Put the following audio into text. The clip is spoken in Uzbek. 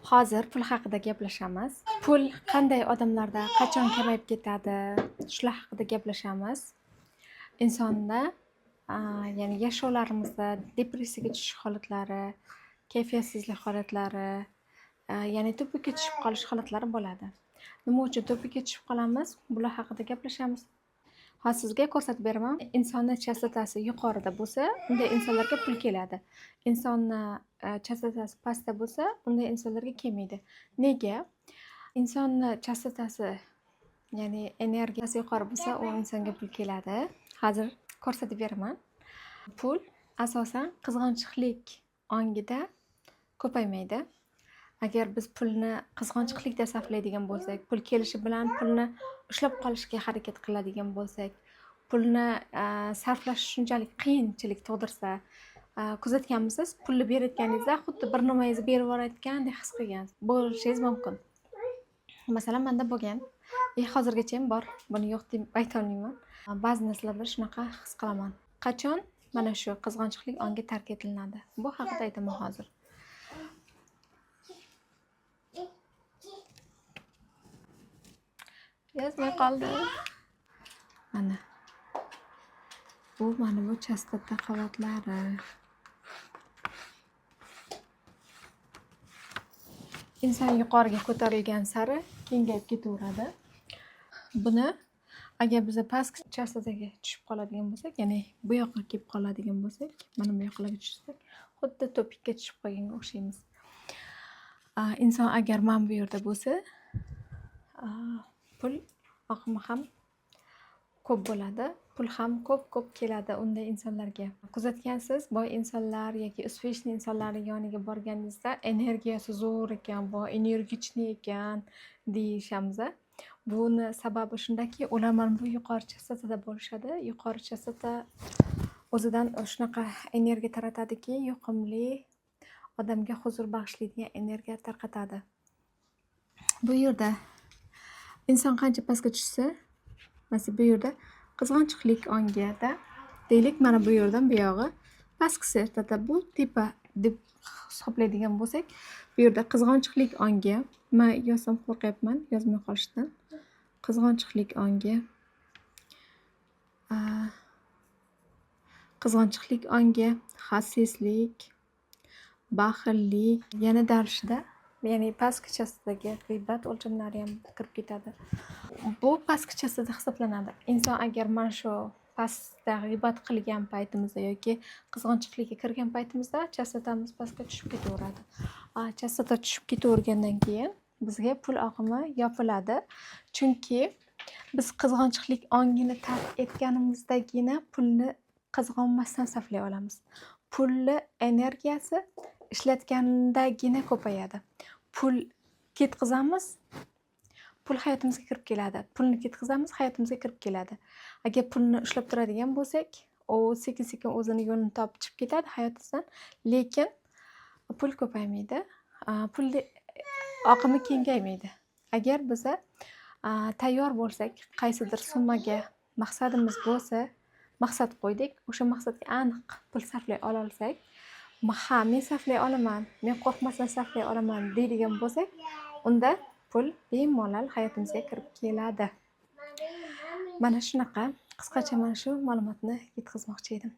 Hozir pul haqida gaplashamiz. Pul qanday odamlarda qachon kamayib ketadi? Shular haqida gaplashamiz. Insonda, ya'ni yashovlarimizda depressiyaga tushish holatlari, kayfiyatsizlik holatlari, ya'ni tupukka tushib qolish holatlari bo'ladi. Nima uchun tupukka tushib qolamiz? Bular haqida gaplashamiz. Hozir sizga ko'rsatib beraman. Insonni chastotasi yuqorida bo'lsa, unday insonlarga pul keladi. Insonni chastotasi pastda bo'lsa, unday insonlarga kelmaydi. Nega? Insonni chastotasi, ya'ni energiyasi yuqori bo'lsa, u insonga pul keladi. Hozir ko'rsatib beraman. Pul asosan qizg'anchiqlik ongida ko'paymaydi. Agar biz pulni qizg'anchiqlikda sarflaydigan bo'lsak, pul kelishi bilan pulni ushlab qolishga harakat qiladigan bo'lsak, pulni sarflash shunchalik qiyinchilik tug'dirsa, kuzatganmisiz? Pulni berayotganingizda xuddi bir nimangizni berib yuborayotgandek his qilgan bo'lishingiz mumkin. Masalan, menda bo'lgan. Hozirgacha ham bor. Buni yo'q deb ayta olmayman. Ba'zi narsalarda shunaqa his qilaman. Qachon mana shu qizg'anchiqlik ongi tark etiladi? Bu haqida aytaman hozir. Yozmay qoldi. Mana bu chastota qavatlari. Inson yuqoriga ko'tarilgan sari kengayib ketaveradi. Buni agar biz pastki chastotaga tushib qoladigan bo'lsak, ya'ni bu yoqqa kelib qoladigan bo'lsak, mana bu yoqlarga tushsak, xuddi topikka tushib qolganga o'xshaymiz. Inson agar mana bu yerda bo'lsa, pul oqimi ham ko'p bo'ladi, pul ham ko'p keladi unday insonlarga. Kuzatgansiz, boy insonlar yoki uspешный insonlarning yoniga borganingizda energiyasi zo'r ekan, boy energichniy ekan deyishamiz. Buni sababi shundaki, ular mana bu yuqori chastotada bo'lishadi. Yuqori chastota o'zidan shunaqa energiya taratadiki, yoqimli, odamga huzur bag'ishlaydigan energiya tarqatadi. Bu yerda inson qancha pastga tushsa, mana bu yerda qizg'anchiqlik ongida deylik, mana bu yerdan bu yog'i pastki chastota, bu tepa deb hisoblaydigan bo'lsak, bu yerda qizg'anchiqlik ongi, men yozsam qo'rqyapman, yozmay qolishdan. Qizg'anchiqlik ongi, hassaslik, baxillik, yana darshida, ya'ni pastki chastotaga g'iybat o'lchamlari ham kirib ketadi. Bu pastki chastota hisoblanadi. Inson agar mana shu pastda g'iybat qilgan paytimizda yoki qizg'anchiqlikka kirgan paytimizda chastotamiz pastga tushib ketaveradi. Chastota tushib ketavergandan keyin bizga pul oqimi yopiladi. Chunki biz qizg'anchiqlik ongini tark etganimizdagina pulni qizg'onmasdan sarflay olamiz. Pulni energiyasi ishlatgandagina ko'payadi. Pul ketkazamiz, pul hayotimizga kirib keladi. Pulni ketkazamiz, hayotimizga kirib keladi. Agar pulni ushlab turadigan bo'lsak, u sekin-sekin o'zini yo'lini topib chiqib ketadi hayotimizdan, lekin pul ko'paymaydi. Pulni oqimi kengaymaydi. Agar biz tayyor bo'lsak, qaysidir summaga maqsadimiz bo'lsa, maqsad qo'ydik, o'sha maqsadga aniq pul sarflay olsak, men sarflay olaman, men qo'rqmasdan sarflay olaman deydigan bo'lsak, unda pul bemalol hayotimizga kirib keladi. Mana shunaqa qisqacha mana shu ma'lumotni yetkazmoqchi edim.